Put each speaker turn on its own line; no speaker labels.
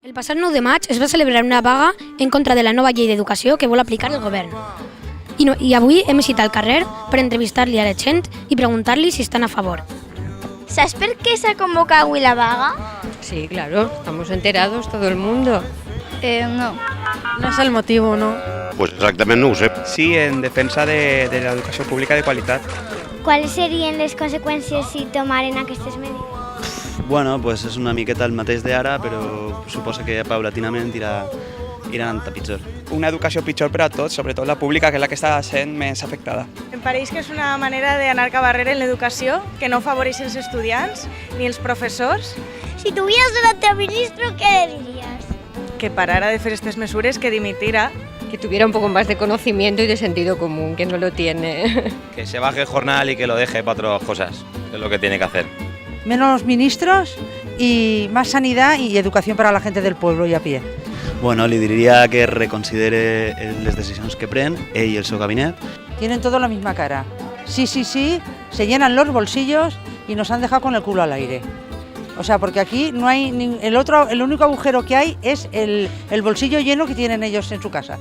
El passat 9 de maig es va celebrar una vaga en contra de la nova llei d'educació que vol aplicar el govern. I avui hem eixit al carrer per entrevistar-li a la gent i preguntar-li si estan a favor.
¿Sabes por qué se ha convocado hoy la vaga?
Sí, claro, estamos enterados todo el mundo.
No.
No és el motiu, no?
Pues exactament no ho sé.
Sí, en defensa de l'educació pública de qualitat.
¿Cuáles serían les conseqüències si tomaren aquestes medidas?
Bueno, pues és una miqueta el mateix d'ara, però suposa que paulatinament irà anant a pitjor.
Una educació pitjor per a tots, sobretot la pública, que és la que està sent més afectada.
Em pareix que és una manera d'anar cap arrere en l'educació que no favoreix els estudiants ni els professors.
Si tuvieras delante al ministro, ¿qué le dirías?
Que parara de fer aquestes mesures, que dimitira.
Que tuviera un poco más de conocimiento y de sentido común, que no lo tiene.
Que se baje el jornal y que lo deje para otras cosas, que es lo que tiene que hacer.
Menos ministros y más sanidad y educación para la gente del pueblo y a pie.
Bueno, li diria que reconsidere les decisions que pren, ell i el seu gabinet.
Tienen todo la misma cara. Sí, sí, sí, se llenan los bolsillos y nos han dejado con el culo al aire. O sea, porque aquí no hay el único agujero que hay es el bolsillo lleno que tienen ellos en su casa.